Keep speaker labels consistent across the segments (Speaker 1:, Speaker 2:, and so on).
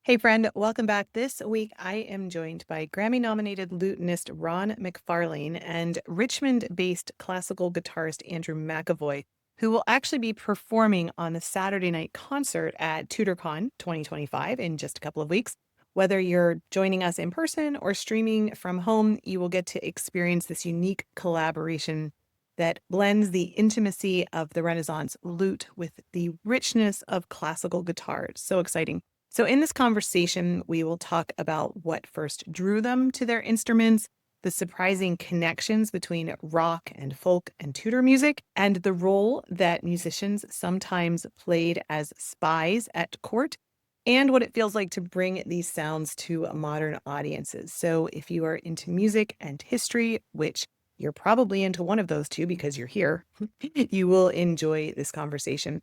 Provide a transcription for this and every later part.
Speaker 1: Hey friend, welcome back. This week I am joined by Grammy-nominated lutenist Ronn McFarlane and Richmond-based classical guitarist Andrew McEvoy, who will actually be performing on the Saturday night concert at Tudorcon 2025 in just a couple of weeks. Whether you're joining us in person or streaming from home, you will get to experience this unique collaboration that blends the intimacy of the Renaissance lute with the richness of classical guitar. It's so exciting. So, in this conversation, we will talk about what first drew them to their instruments, the surprising connections between rock and folk and Tudor music, and the role that musicians sometimes played as spies at court, and what it feels like to bring these sounds to modern audiences. So, if you are into music and history, which you're probably into one of those two because you're here, you will enjoy this conversation.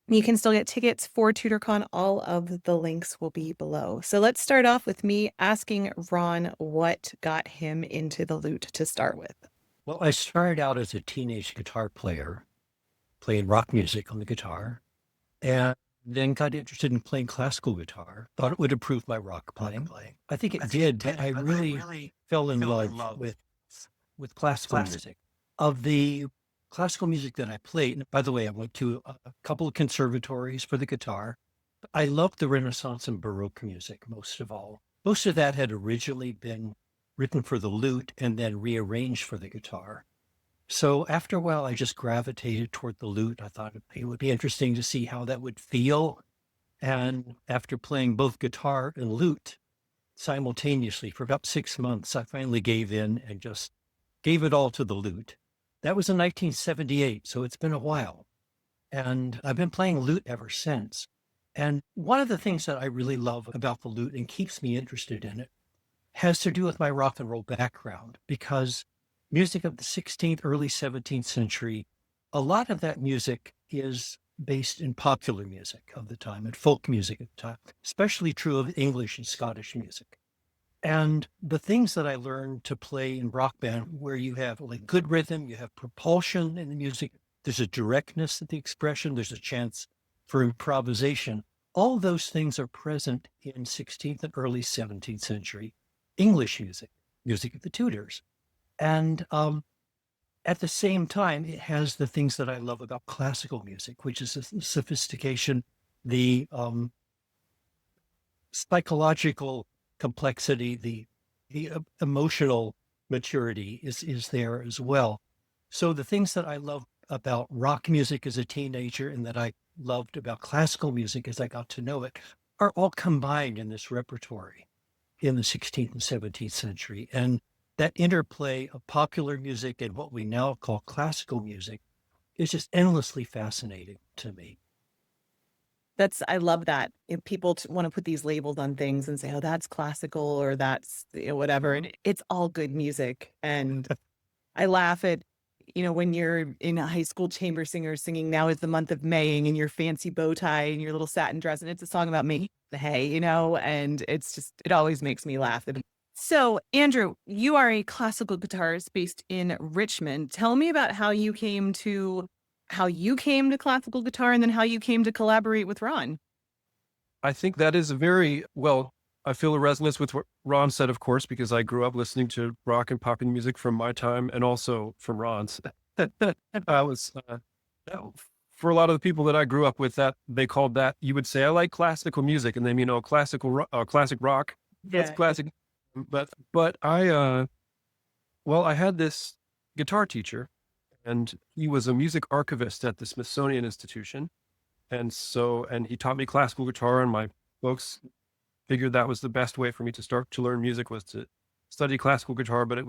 Speaker 1: You can still get tickets for TudorCon. All of the links will be below. So let's start off with me asking Ronn what got him into the lute to start with.
Speaker 2: Well, I started out as a teenage guitar player, playing rock music on the guitar, and then got interested in playing classical guitar. Thought it would improve my rock playing. I think it did, but I really fell in love with classical music. Of the classical music that I played, and by the way, I went to a couple of conservatories for the guitar. But I loved the Renaissance and Baroque music most of all. Most of that had originally been written for the lute and then rearranged for the guitar. So after a while, I just gravitated toward the lute. I thought it would be interesting to see how that would feel. And after playing both guitar and lute simultaneously for about 6 months, I finally gave in and just gave it all to the lute. That was in 1978, so it's been a while. And I've been playing lute ever since. And one of the things that I really love about the lute and keeps me interested in it has to do with my rock and roll background, because music of the 16th, early 17th century, a lot of that music is based in popular music of the time and folk music at the time, especially true of English and Scottish music. And the things that I learned to play in rock band, where you have like good rhythm, you have propulsion in the music, there's a directness in the expression, there's a chance for improvisation. All those things are present in 16th and early 17th century English music, music of the Tudors. And at the same time, it has the things that I love about classical music, which is the sophistication, the psychological complexity, the emotional maturity is there as well. So the things that I love about rock music as a teenager and that I loved about classical music as I got to know it are all combined in this repertory in the 16th and 17th century. And that interplay of popular music and what we now call classical music is just endlessly fascinating to me.
Speaker 1: I love that. If people want to put these labels on things and say, oh, that's classical or that's, whatever. And it's all good music. And I laugh at, when you're in a high school chamber singer singing Now is the Month of Maying in your fancy bow tie and your little satin dress. And it's a song about making the hay, and it always makes me laugh. So, Andrew, you are a classical guitarist based in Richmond. Tell me about how you came to classical guitar and then how you came to collaborate with Ronn.
Speaker 3: I think that is a I feel a resonance with what Ron said, of course, because I grew up listening to rock and pop music from my time and also from Ron's. I was, for a lot of the people that I grew up with, that they called that, you would say, I like classical music. And then, classic rock, that's
Speaker 1: Yeah.
Speaker 3: classic. But I had this guitar teacher, and he was a music archivist at the Smithsonian Institution. And he taught me classical guitar, and my folks figured that was the best way for me to start to learn music, was to study classical guitar. But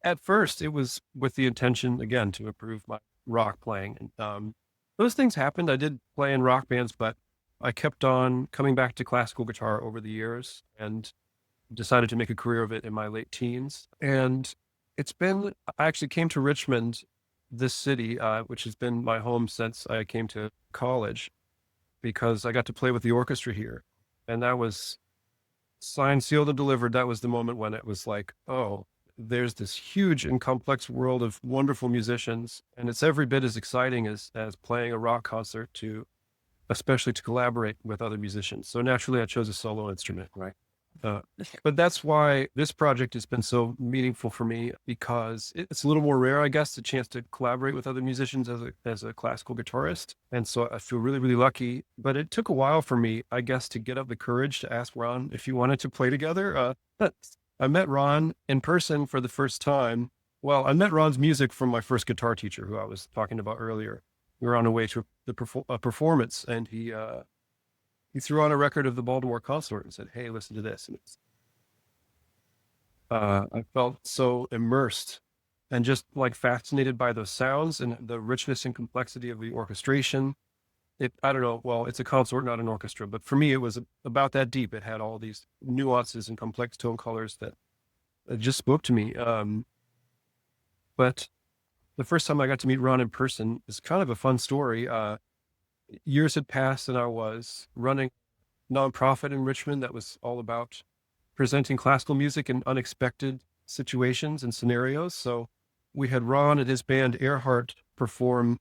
Speaker 3: at first, it was with the intention, again, to improve my rock playing. And those things happened. I did play in rock bands, but I kept on coming back to classical guitar over the years and decided to make a career of it in my late teens. And I actually came to Richmond, this city, which has been my home since I came to college, because I got to play with the orchestra here. And that was signed, sealed, and delivered. That was the moment when it was like, oh, there's this huge and complex world of wonderful musicians. And it's every bit as exciting as playing a rock concert to especially to collaborate with other musicians. So naturally, I chose a solo instrument, right? But that's why this project has been so meaningful for me, because it's a little more rare, I guess, the chance to collaborate with other musicians as a classical guitarist. And so I feel really, really lucky. But it took a while for me, I guess, to get up the courage to ask Ron if he wanted to play together. I met Ron in person for the first time. Well, I met Ron's music from my first guitar teacher, who I was talking about earlier. We were on our way to a performance, and he threw on a record of the Baltimore Consort and said, "Hey, listen to this." And I felt so immersed and just like fascinated by those sounds and the richness and complexity of the orchestration. I don't know, well, it's a consort, not an orchestra, but for me, it was about that deep. It had all these nuances and complex tone colors that just spoke to me. But the first time I got to meet Ron in person is kind of a fun story. Years had passed, and I was running a nonprofit in Richmond that was all about presenting classical music in unexpected situations and scenarios. So we had Ron and his band Earhart perform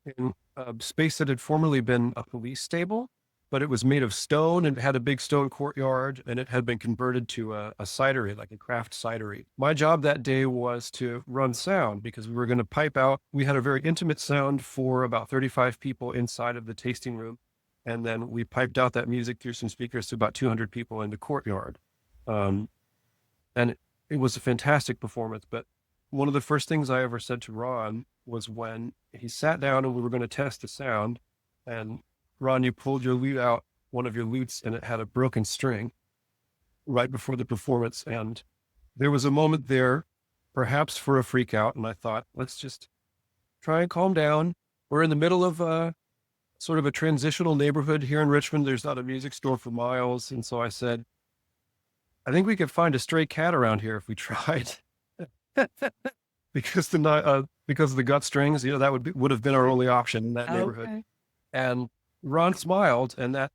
Speaker 3: in a space that had formerly been a police stable, but it was made of stone and had a big stone courtyard, and it had been converted to a cidery, like a craft cidery. My job that day was to run sound, because we were going to pipe out. We had a very intimate sound for about 35 people inside of the tasting room. And then we piped out that music through some speakers to about 200 people in the courtyard. And it was a fantastic performance. But one of the first things I ever said to Ron was when he sat down and we were going to test the sound, and Ron, you pulled your lute out, one of your lutes, and it had a broken string right before the performance. And there was a moment there, perhaps for a freak out. And I thought, let's just try and calm down. We're in the middle of sort of a transitional neighborhood here in Richmond. There's not a music store for miles. And so I said, I think we could find a stray cat around here if we tried. because of the gut strings, that would have been our only option in that neighborhood.
Speaker 1: Okay.
Speaker 3: And Ron smiled, and that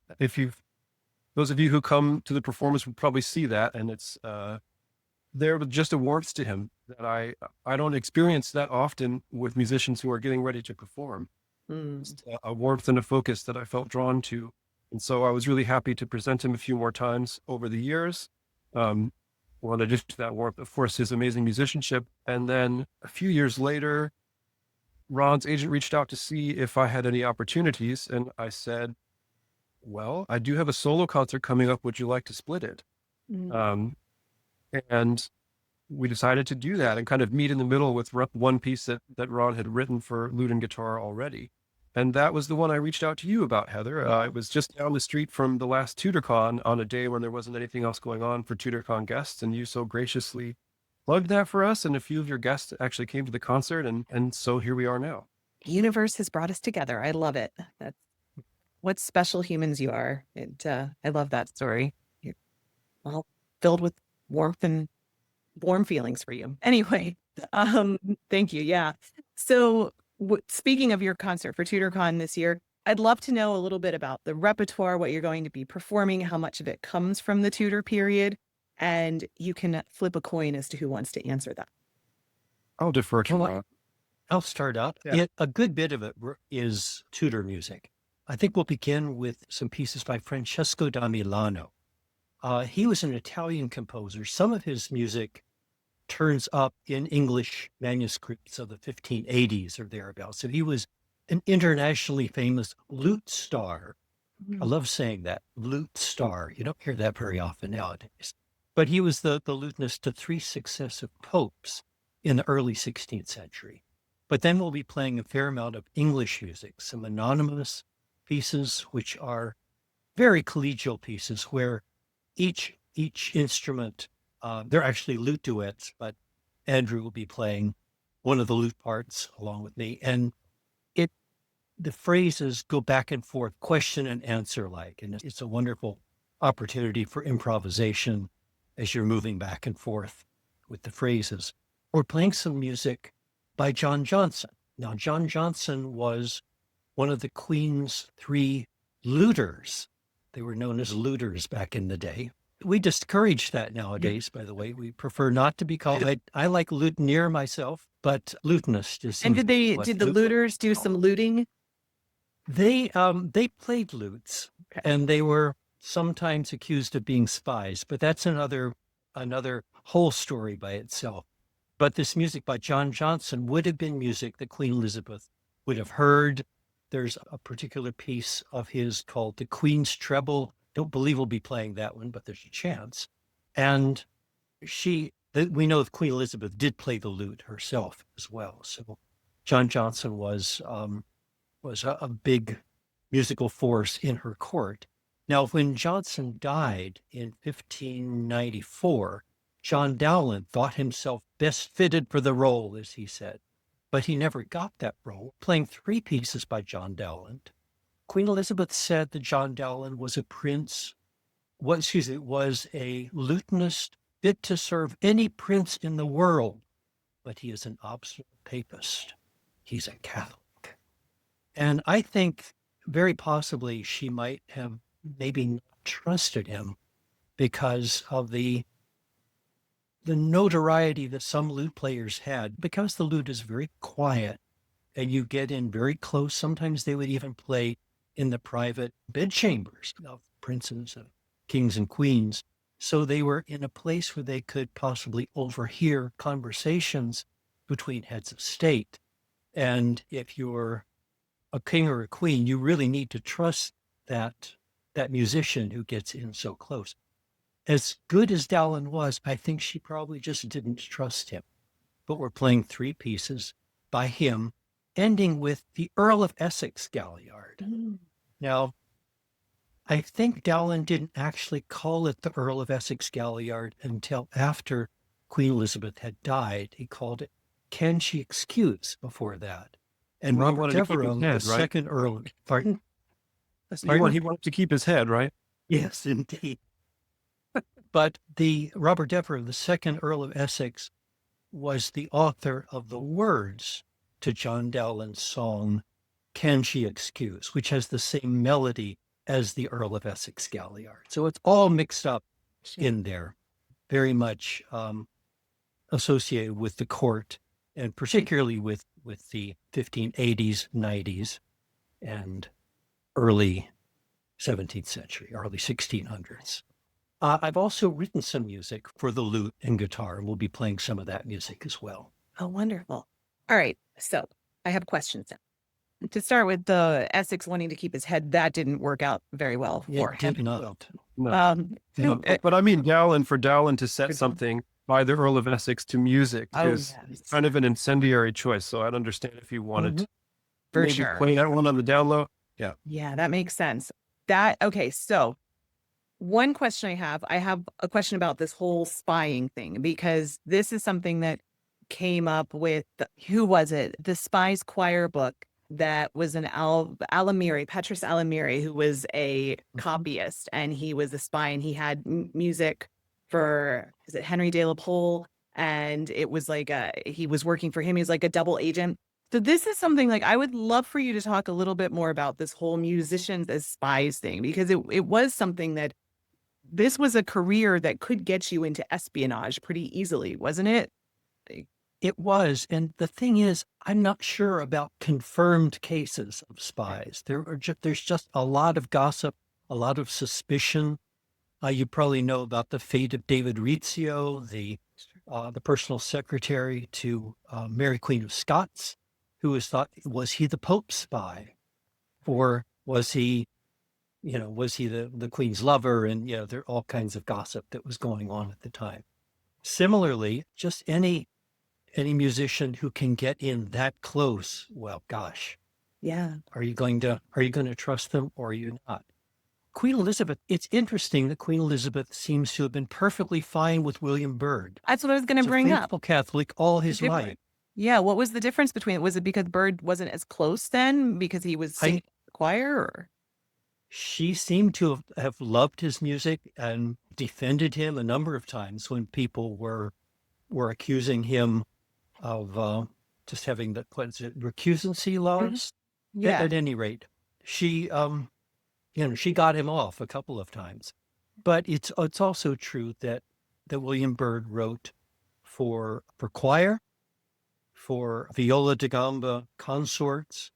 Speaker 3: those of you who come to the performance would probably see that, and it's there was just a warmth to him that I don't experience that often with musicians who are getting ready to perform. Just a warmth and a focus that I felt drawn to, and so I was really happy to present him a few more times over the years. Well, in addition to that warmth, of course, his amazing musicianship, and then a few years later, Ron's agent reached out to see if I had any opportunities, and I said, well, I do have a solo concert coming up. Would you like to split it? And we decided to do that and kind of meet in the middle with one piece that Ron had written for lute and guitar already. And that was the one I reached out to you about, Heather. It was just down the street from the last Tudorcon on a day when there wasn't anything else going on for Tudorcon guests, and you so graciously plugged that for us, and a few of your guests actually came to the concert, and so here we are now.
Speaker 1: The universe has brought us together. I love it. That's what special humans you are. I love that story. You're all filled with warmth and warm feelings for you. Anyway, thank you. Yeah. So speaking of your concert for Tudorcon this year, I'd love to know a little bit about the repertoire, what you're going to be performing, how much of it comes from the Tudor period. And you can flip a coin as to who wants to answer that.
Speaker 3: I'll defer to Ron.
Speaker 2: I'll start out.
Speaker 3: Yeah.
Speaker 2: A good bit of it is Tudor music. I think we'll begin with some pieces by Francesco da Milano. He was an Italian composer. Some of his music turns up in English manuscripts of the 1580s or thereabouts. So he was an internationally famous lute star. I love saying that, lute star. You don't hear that very often nowadays. But he was the lutenist to 3 successive popes in the early 16th century. But then we'll be playing a fair amount of English music, some anonymous pieces, which are very collegial pieces where each instrument, they're actually lute duets, but Andrew will be playing one of the lute parts along with me. And the phrases go back and forth, question and answer like, and it's a wonderful opportunity for improvisation as you're moving back and forth with the phrases. We're playing some music by John Johnson. Now, John Johnson was one of the Queen's 3 luters. They were known as luters back in the day. We discourage that nowadays, by the way. We prefer not to be called, I like lutenier myself, but lutenist is.
Speaker 1: And did the luters do some looting?
Speaker 2: They played lutes, and they were sometimes accused of being spies, but that's another whole story by itself. But this music by John Johnson would have been music that Queen Elizabeth would have heard. There's a particular piece of his called The Queen's Treble. Don't believe we'll be playing that one, but there's a chance. And we know that Queen Elizabeth did play the lute herself as well. So John Johnson was a big musical force in her court. Now, when Johnson died in 1594, John Dowland thought himself best fitted for the role, as he said, but he never got that role, playing 3 pieces by John Dowland. Queen Elizabeth said that John Dowland was a a lutenist fit to serve any prince in the world, but he is an obstinate papist. He's a Catholic. And I think very possibly she might have maybe not trusted him because of the notoriety that some lute players had, because the lute is very quiet and you get in very close. Sometimes they would even play in the private bedchambers of princes and kings and queens. So they were in a place where they could possibly overhear conversations between heads of state. And if you're a king or a queen, you really need to trust that musician who gets in so close. As good as Dowland was, I think she probably just didn't trust him. But we're playing 3 pieces by him, ending with the Earl of Essex Galliard. Now, I think Dowland didn't actually call it the Earl of Essex Galliard until after Queen Elizabeth had died. He called it Can She Excuse before that. And Robert Devereux, the second Earl, pardon?
Speaker 3: He wanted to keep his head, right?
Speaker 2: Yes, indeed. But the Robert Devereux, the second Earl of Essex, was the author of the words to John Dowland's song, Can She Excuse, which has the same melody as the Earl of Essex Galliard. So it's all mixed up in there, very much associated with the court, and particularly with the 1580s, 90s, and early 17th century, early 1600s. I've also written some music for the lute and guitar, and we'll be playing some of that music as well.
Speaker 1: Oh, wonderful. All right. So I have questions now. To start with, the Essex wanting to keep his head, that didn't work out very well for him.
Speaker 2: Did not.
Speaker 3: No. But I mean, for Dowland to set something by the Earl of Essex to music is kind of an incendiary choice. So I'd understand if he wanted to maybe play that one on the down low. Yeah.
Speaker 1: Yeah, that makes sense. Okay, so one question I have a question about this whole spying thing, because this is something that came up with, who was it? The Spies choir book that was an Alamiri, Petrus Alamiri, who was a copyist, and he was a spy, and he had music for, is it Henry de la Pole? And it was like he was working for him. He was like a double agent. So this is something like I would love for you to talk a little bit more about this whole musicians as spies thing, because it was something that this was a career that could get you into espionage pretty easily, wasn't it?
Speaker 2: It was. And the thing is, I'm not sure about confirmed cases of spies. There's just a lot of gossip, a lot of suspicion. You probably know about the fate of David Rizzio, the personal secretary to Mary Queen of Scots, who was thought, was he the Pope's spy? Or was he the Queen's lover? And, there are all kinds of gossip that was going on at the time. Similarly, just any musician who can get in that close, well, gosh.
Speaker 1: Yeah.
Speaker 2: Are you going to trust them, or are you not? Queen Elizabeth, it's interesting that Queen Elizabeth seems to have been perfectly fine with William Byrd.
Speaker 1: That's what I was going to bring up.
Speaker 2: Faithful Catholic all his life.
Speaker 1: Yeah. What was the difference between it? Was it because Byrd wasn't as close then because he was singing the choir, or?
Speaker 2: She seemed to have loved his music and defended him a number of times when people were accusing him of just having the recusancy laws.
Speaker 1: Yeah.
Speaker 2: At any rate, she she got him off a couple of times. But it's also true that William Byrd wrote for choir, for viola da gamba consorts,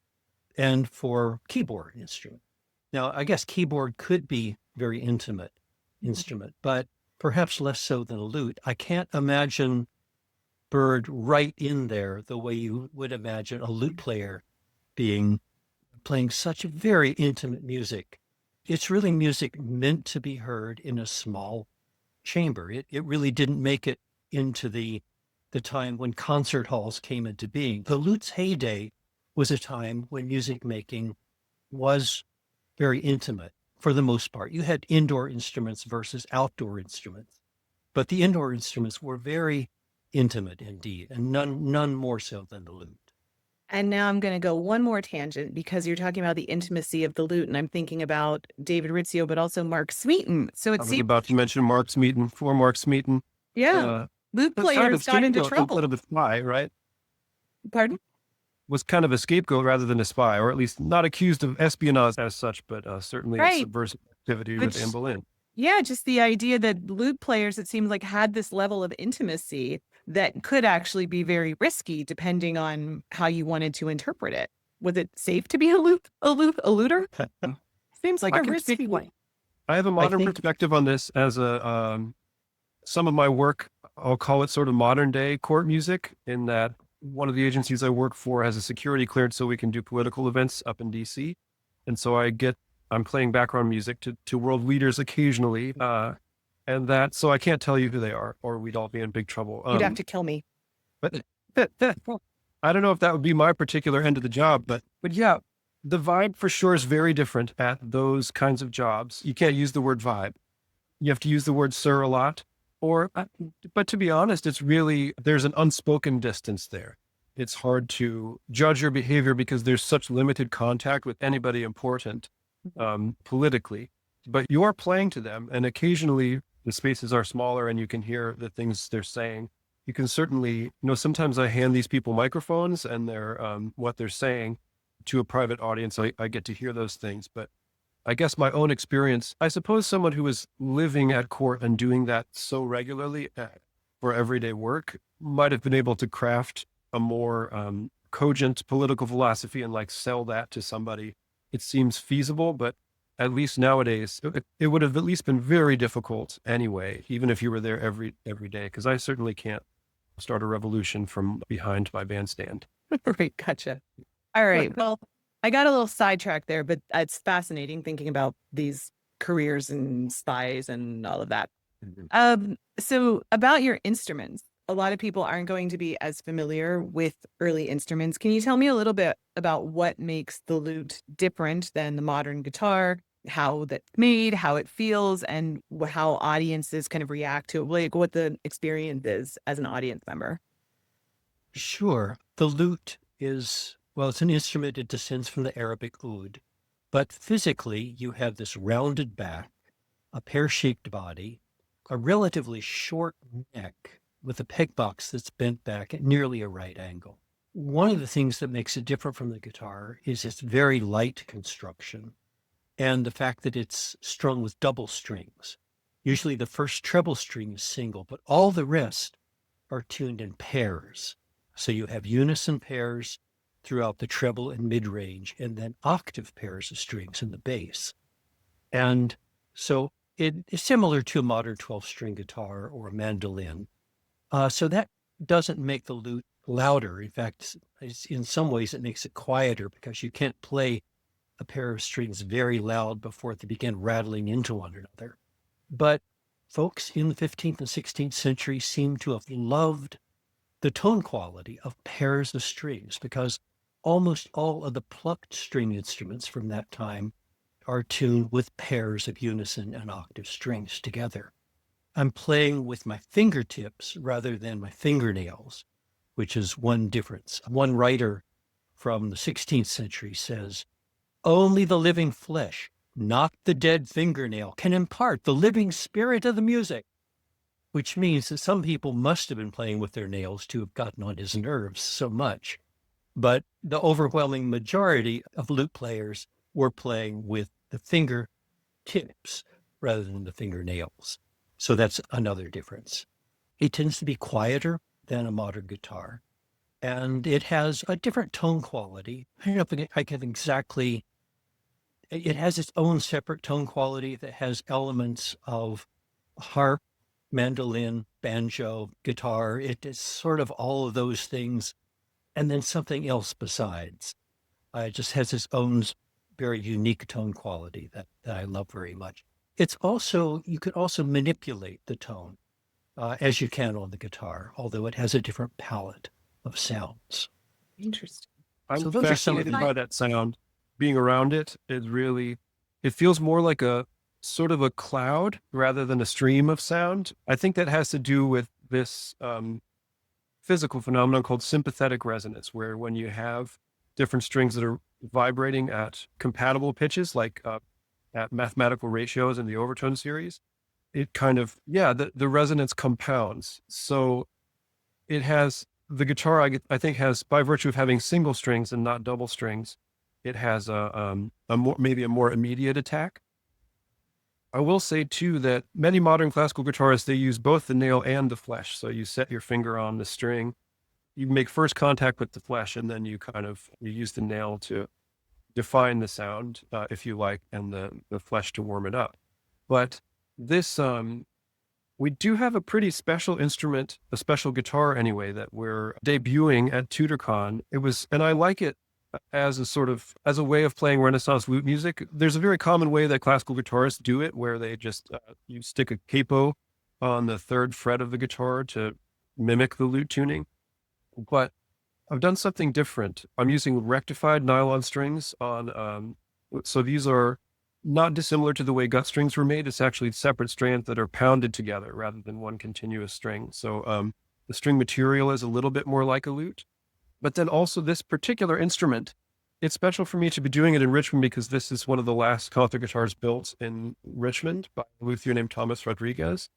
Speaker 2: and for keyboard instrument. Now, I guess keyboard could be very intimate instrument, but perhaps less so than a lute. I can't imagine Bird right in there the way you would imagine a lute player playing such very intimate music. It's really music meant to be heard in a small chamber. It really didn't make it into the time when concert halls came into being. The lute's heyday was a time when music making was very intimate for the most part. You had indoor instruments versus outdoor instruments, but the indoor instruments were very intimate indeed, and none more so than the lute.
Speaker 1: And now I'm going to go one more tangent because you're talking about the intimacy of the lute, and I'm thinking about David Rizzio, but also Mark Smeaton. So
Speaker 3: I
Speaker 1: it
Speaker 3: was
Speaker 1: seems,
Speaker 3: about to mention Mark Smeaton. For Mark Smeaton,
Speaker 1: yeah, lute
Speaker 3: was kind
Speaker 1: players
Speaker 3: of
Speaker 1: got into
Speaker 3: scapegoat
Speaker 1: trouble.
Speaker 3: instead of a spy, right?
Speaker 1: Pardon?
Speaker 3: Was kind of a scapegoat rather than a spy, or at least not accused of espionage as such, but certainly of
Speaker 1: Right.
Speaker 3: subversive activity
Speaker 1: But
Speaker 3: with Anne Boleyn.
Speaker 1: yeah, just the idea that lute players, it seemed like, had this level of intimacy that could actually be very risky depending on how you wanted to interpret it. Was it safe to be a luter? Seems like
Speaker 3: I
Speaker 1: a
Speaker 3: can
Speaker 1: risky
Speaker 3: speak-
Speaker 1: one.
Speaker 3: I have a modern
Speaker 2: think-
Speaker 3: perspective on this as some of my work, I'll call it sort of modern day court music, in that one of the agencies I work for has a security clearance so we can do political events up in DC. And so I'm playing background music to world leaders occasionally. So I can't tell you who they are, or we'd all be in big trouble.
Speaker 1: You'd have to kill me.
Speaker 3: But I don't know if that would be my particular end of the job, but yeah, the vibe for sure is very different at those kinds of jobs. You can't use the word vibe. You have to use the word sir a lot. But to be honest, there's an unspoken distance there. It's hard to judge your behavior because there's such limited contact with anybody important politically. But you're playing to them, and occasionally the spaces are smaller and you can hear the things they're saying. You can certainly, sometimes I hand these people microphones and they're what they're saying to a private audience. I get to hear those things, but I guess my own experience, I suppose someone who is living at court and doing that so regularly for everyday work might have been able to craft a more cogent political philosophy and sell that to somebody. It seems feasible, but at least nowadays, it would have at least been very difficult anyway, even if you were there every day, because I certainly can't start a revolution from behind my bandstand.
Speaker 1: Right, gotcha. All right. Well, I got a little sidetracked there, but it's fascinating thinking about these careers and spies and all of that. So about your instruments, a lot of people aren't going to be as familiar with early instruments. Can you tell me a little bit about what makes the lute different than the modern guitar, how that's made, how it feels, and how audiences kind of react to it, like what the experience is as an audience member?
Speaker 2: Sure. The lute is, well, it's an instrument. It descends from the Arabic oud. But physically, you have this rounded back, a pear-shaped body, a relatively short neck with a peg box that's bent back at nearly a right angle. One of the things that makes it different from the guitar is its very light construction and the fact that it's strung with double strings. Usually the first treble string is single, but all the rest are tuned in pairs. So you have unison pairs throughout the treble and mid-range, and then octave pairs of strings in the bass. And so it is similar to a modern 12-string guitar or a mandolin. So that doesn't make the lute louder. In fact, in some ways it makes it quieter because you can't play a pair of strings very loud before they begin rattling into one another. But folks in the 15th and 16th century seem to have loved the tone quality of pairs of strings because almost all of the plucked string instruments from that time are tuned with pairs of unison and octave strings together. I'm playing with my fingertips rather than my fingernails, which is one difference. One writer from the 16th century says, "Only the living flesh, not the dead fingernail, can impart the living spirit of the music," which means that some people must have been playing with their nails to have gotten on his nerves so much. But the overwhelming majority of lute players were playing with the fingertips rather than the fingernails. So that's another difference. It tends to be quieter than a modern guitar. and it has a different tone quality. I don't know if I can exactly, it has its own separate tone quality that has elements of harp, mandolin, banjo, guitar. It is sort of all of those things, and then something else besides. It just has its own very unique tone quality that I love very much. It's also, you could also manipulate the tone as you can on the guitar, although it has a different palette of sounds.
Speaker 1: Interesting.
Speaker 3: I'm
Speaker 2: So those are some of
Speaker 3: fascinated
Speaker 2: the,
Speaker 3: by that sound. Being around it is really, it feels more like a sort of a cloud rather than a stream of sound. I think that has to do with this physical phenomenon called sympathetic resonance, where when you have different strings that are vibrating at compatible pitches, like at mathematical ratios in the overtone series, it kind of, the resonance compounds. So it has, the guitar, I think, has, by virtue of having single strings and not double strings, it has a more, maybe a more immediate attack. I will say too that many modern classical guitarists, they use both the nail and the flesh. So you set your finger on the string, you make first contact with the flesh, and then you use the nail to define the sound, if you like, and the flesh to warm it up. But this, we do have a pretty special instrument, a special guitar anyway, that we're debuting at Tudorcon. And I like it as a way of playing Renaissance lute music. There's a very common way that classical guitarists do it, where they just, you stick a capo on the third fret of the guitar to mimic the lute tuning. But I've done something different. I'm using rectified nylon strings on, so these are not dissimilar to the way gut strings were made. It's actually separate strands that are pounded together rather than one continuous string. So the string material is a little bit more like a lute. But then also this particular instrument, it's special for me to be doing it in Richmond because this is one of the last concert guitars built in Richmond by a luthier named Thomas Rodriguez.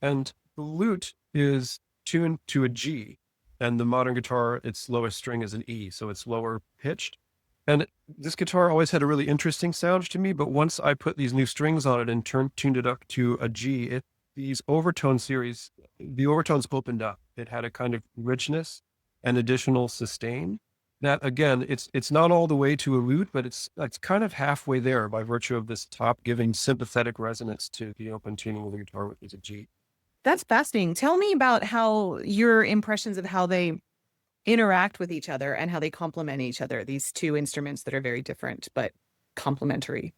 Speaker 3: And the lute is tuned to a G, and the modern guitar, its lowest string is an E, so it's lower pitched. And this guitar always had a really interesting sound to me, but once I put these new strings on it and tuned it up to a G, these overtone series, the overtones opened up. It had a kind of richness and additional sustain that, again, it's not all the way to a lute, but it's kind of halfway there by virtue of this top giving sympathetic resonance to the open tuning of the guitar, which is a G.
Speaker 1: That's fascinating. Tell me about how your impressions of how they interact with each other and how they complement each other, these two instruments that are very different but complementary.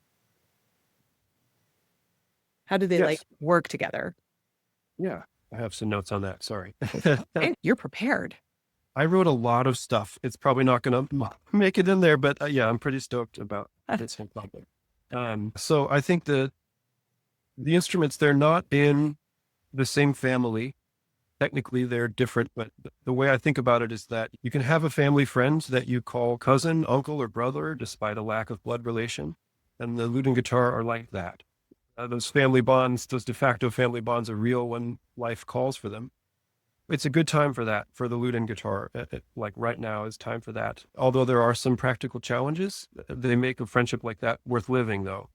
Speaker 1: How do they like work together?
Speaker 3: Yeah, I have some notes on that. Sorry.
Speaker 1: And you're prepared.
Speaker 3: I wrote a lot of stuff. It's probably not going to make it in there, but yeah, I'm pretty stoked about this whole topic. So I think the instruments, they're not in the same family. Technically, they're different, but the way I think about it is that you can have a family friend that you call cousin, uncle, or brother, despite a lack of blood relation. And the lute and guitar are like that. Those family bonds, those de facto family bonds are real when life calls for them. It's a good time for that, for the lute and guitar. Like right now is time for that. Although there are some practical challenges, they make a friendship like that worth living, though.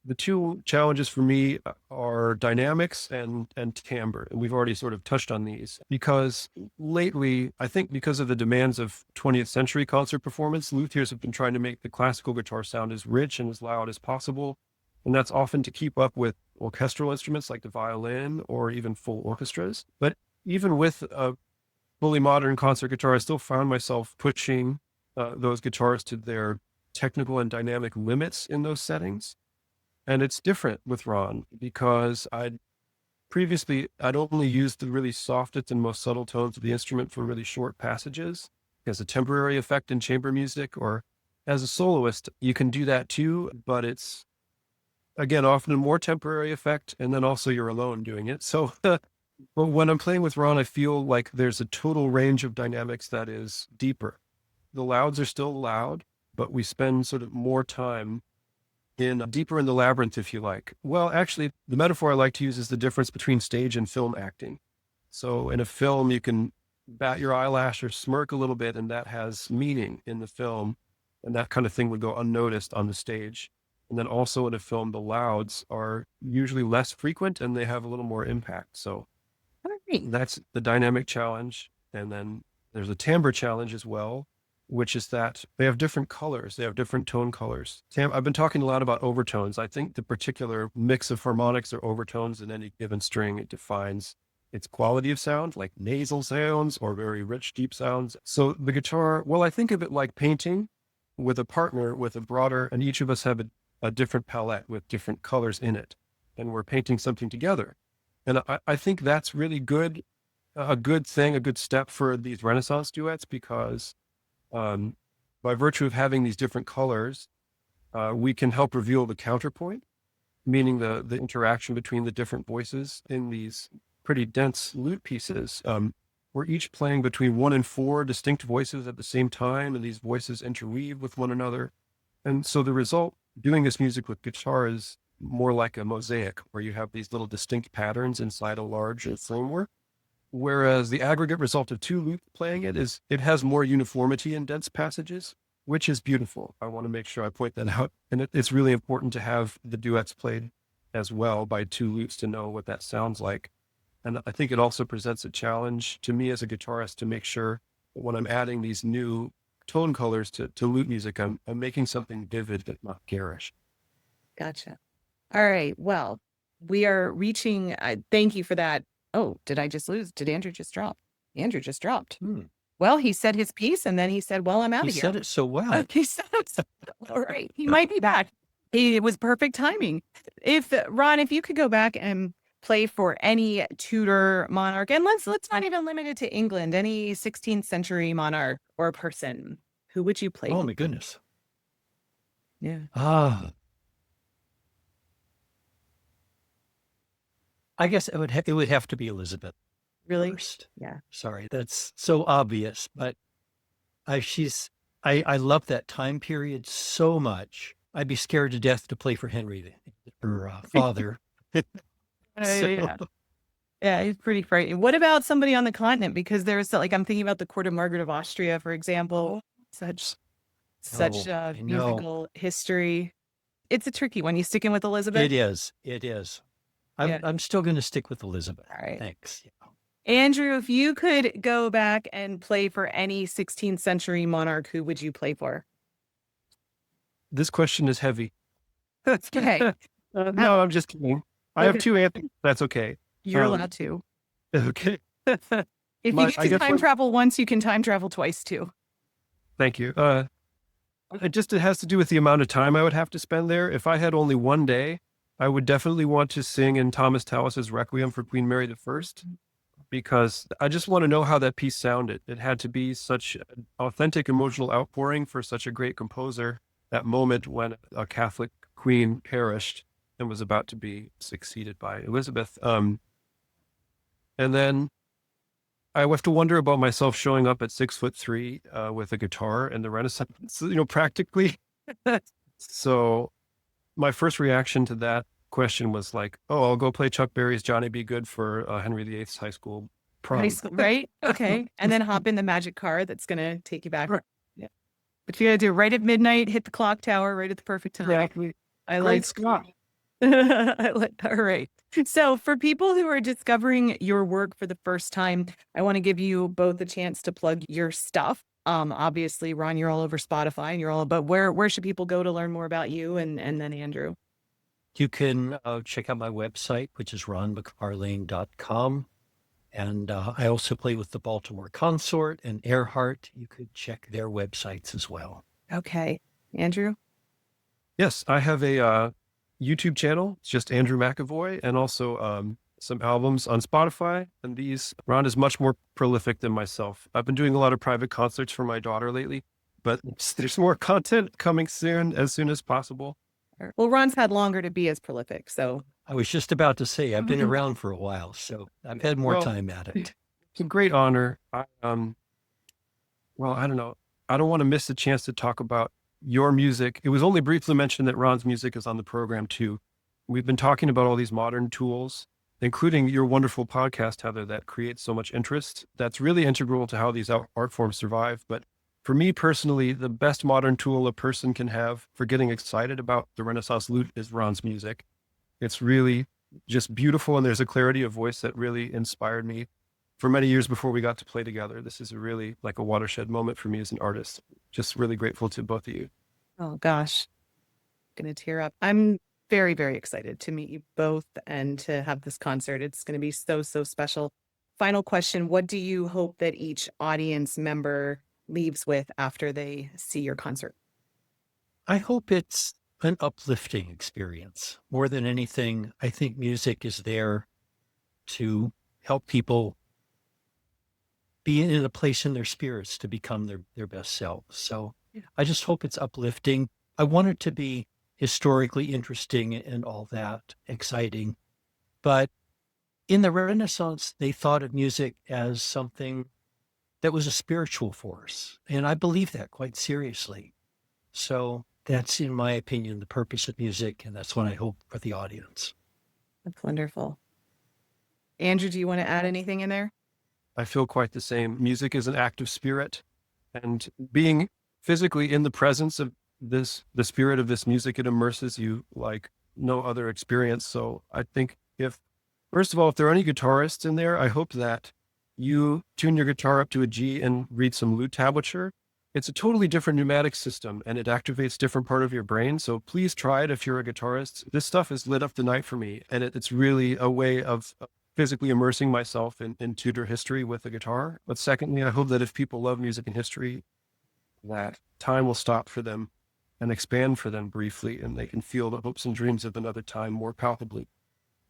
Speaker 3: The two challenges for me are dynamics and timbre. And we've already sort of touched on these because lately, I think because of the demands of 20th century concert performance, luthiers have been trying to make the classical guitar sound as rich and as loud as possible. And that's often to keep up with orchestral instruments like the violin or even full orchestras. But even with a fully modern concert guitar, I still found myself pushing those guitars to their technical and dynamic limits in those settings. And it's different with Ronn because I'd only used the really softest and most subtle tones of the instrument for really short passages as a temporary effect in chamber music, or as a soloist, you can do that too, but it's, again, often a more temporary effect. And then also you're alone doing it. So but when I'm playing with Ronn, I feel like there's a total range of dynamics that is deeper. The louds are still loud, but we spend sort of more time deeper in the labyrinth, if you like. Well, actually, the metaphor I like to use is the difference between stage and film acting. So in a film, you can bat your eyelash or smirk a little bit, and that has meaning in the film, and that kind of thing would go unnoticed on the stage. And then also in a film, the louds are usually less frequent and they have a little more impact. So that's the dynamic challenge. And then There's a timbre challenge as well, which is that they have different colors. They have different tone colors. I've been talking a lot about overtones. I think the particular mix of harmonics or overtones in any given string, it defines its quality of sound, like nasal sounds or very rich, deep sounds. So the guitar, well, I think of it like painting with a partner with a broader, and each of us have a different palette with different colors in it. And we're painting something together. And I think that's really good, a good thing, a good step for these Renaissance duets, because by virtue of having these different colors, we can help reveal the counterpoint, meaning the interaction between the different voices in these pretty dense lute pieces. We're each playing between 1 and 4 distinct voices at the same time, and these voices interweave with one another. And so the result, doing this music with guitar, is more like a mosaic, where you have these little distinct patterns inside a large framework. Whereas the aggregate result of 2 lutes playing it has more uniformity in dense passages, which is beautiful. I want to make sure I point that out. And it's really important to have the duets played as well by 2 lutes to know what that sounds like. And I think it also presents a challenge to me as a guitarist to make sure that when I'm adding these new tone colors to lute music, I'm making something vivid but not garish.
Speaker 1: Gotcha. All right. Well, we are reaching, thank you for that. Oh, did I just lose? Did Andrew just drop? Andrew just dropped. Well, he said his piece and then he said, well, I'm out
Speaker 2: He
Speaker 1: of here.
Speaker 2: said it so well.
Speaker 1: He said it so well. All right. He might be back. It was perfect timing. If Ron, if you could go back and play for any Tudor monarch, and let's not even limit it to England, any 16th century monarch or person, who would you play?
Speaker 2: Oh my goodness.
Speaker 1: Yeah.
Speaker 2: I guess it would have to be Elizabeth.
Speaker 1: Really?
Speaker 2: First.
Speaker 1: Yeah.
Speaker 2: Sorry, that's so obvious, but I love that time period so much. I'd be scared to death to play for Henry, her father.
Speaker 1: Yeah. Yeah, he's pretty frightening. What about somebody on the continent? Because there's like, I'm thinking about the court of Margaret of Austria, for example. Such musical history. It's a tricky one. You sticking with Elizabeth?
Speaker 2: It is. I'm still going to stick with Elizabeth.
Speaker 1: All right.
Speaker 2: Thanks.
Speaker 1: Andrew, if you could go back and play for any 16th century monarch, who would you play for?
Speaker 3: This question is heavy.
Speaker 1: Okay.
Speaker 3: No, I'm just kidding. I have 2 answers. That's okay.
Speaker 1: You're allowed to.
Speaker 3: Okay.
Speaker 1: If you get to time travel once, you can time travel twice too.
Speaker 3: Thank you. It has to do with the amount of time I would have to spend there. If I had only 1 day, I would definitely want to sing in Thomas Tallis's Requiem for Queen Mary I, because I just want to know how that piece sounded. It had to be such an authentic emotional outpouring for such a great composer. That moment when a Catholic queen perished and was about to be succeeded by Elizabeth. And then I have to wonder about myself showing up at 6'3" with a guitar in the Renaissance, practically. So my first reaction to that question was like, oh, I'll go play Chuck Berry's Johnny B. Good for Henry VIII's high school prom.
Speaker 1: Right? Okay. And then hop in the magic car that's going to take you back.
Speaker 3: Right.
Speaker 1: Yeah. But you got to do right at midnight, hit the clock tower right at the perfect time.
Speaker 3: Exactly.
Speaker 1: I
Speaker 3: Great
Speaker 1: like
Speaker 3: Scott.
Speaker 1: All right. So for people who are discovering your work for the first time, I want to give you both a chance to plug your stuff. Obviously, Ron, you're all over Spotify and you're all, but where should people go to learn more about you? And then Andrew.
Speaker 2: You can check out my website, which is ronmcfarlane.com. And I also play with the Baltimore Consort and Earhart. You could check their websites as well.
Speaker 1: Okay. Andrew?
Speaker 3: Yes, I have a YouTube channel. It's just Andrew McEvoy, and also some albums on Spotify. And Ron is much more prolific than myself. I've been doing a lot of private concerts for my daughter lately, but there's more content coming as soon as possible.
Speaker 1: Well, Ron's had longer to be as prolific, so.
Speaker 2: I was just about to say, I've been around for a while, so I've had more time at it.
Speaker 3: It's a great honor. I don't know. I don't want to miss the chance to talk about your music. It was only briefly mentioned that Ron's music is on the program too. We've been talking about all these modern tools, including your wonderful podcast, Heather, that creates so much interest. That's really integral to how these art forms survive. But for me personally, the best modern tool a person can have for getting excited about the Renaissance lute is Ron's music. It's really just beautiful, and there's a clarity of voice that really inspired me. for many years before we got to play together. This is a really like a watershed moment for me as an artist. Just really grateful to both of you.
Speaker 1: Oh gosh, gonna tear up. I'm very, very excited to meet you both and to have this concert. It's gonna be so, so special. Final question, what do you hope that each audience member leaves with after they see your concert?
Speaker 2: I hope it's an uplifting experience. More than anything, I think music is there to help people be in a place in their spirits to become their best selves. So
Speaker 1: Yeah.
Speaker 2: I just hope it's uplifting. I want it to be historically interesting and all that, exciting. But in the Renaissance, they thought of music as something that was a spiritual force. And I believe that quite seriously. So that's, in my opinion, the purpose of music. And that's what I hope for the audience.
Speaker 1: That's wonderful. Andrew, do you want to add anything in there?
Speaker 3: I feel quite the same. Music is an act of spirit, and being physically in the presence of this, the spirit of this music, it immerses you like no other experience. So I think first of all, if there are any guitarists in there, I hope that you tune your guitar up to a G and read some lute tablature. It's a totally different pneumatic system and it activates different part of your brain. So please try it if you're a guitarist. This stuff has lit up the night for me. And it's really a way of physically immersing myself in Tudor history with the guitar. But secondly, I hope that if people love music and history, that time will stop for them and expand for them briefly, and they can feel the hopes and dreams of another time more palpably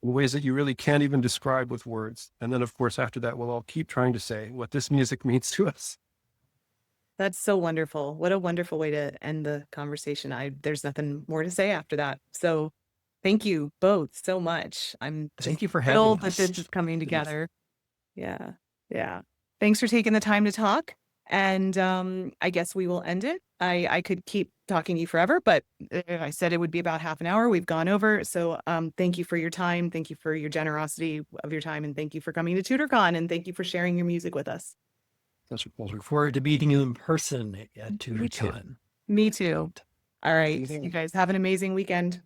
Speaker 3: in ways that you really can't even describe with words. And then, of course, after that, we'll all keep trying to say what this music means to us.
Speaker 1: That's so wonderful. What a wonderful way to end the conversation. There's nothing more to say after that. So thank you both so much. I'm
Speaker 2: Thank you for having
Speaker 1: thrilled that
Speaker 2: us.
Speaker 1: this is coming together. Yeah. Yeah. Thanks for taking the time to talk. And I guess we will end it. I could keep talking to you forever, but I said it would be about half an hour. We've gone over. So thank you for your time. Thank you for your generosity of your time. And thank you for coming to Tudorcon. And thank you for sharing your music with us.
Speaker 2: That's a pleasure. Look forward to meeting you in person at
Speaker 1: Me too.
Speaker 2: Tudorcon.
Speaker 1: Me too. All right.
Speaker 3: Anything-
Speaker 1: You guys have an amazing weekend.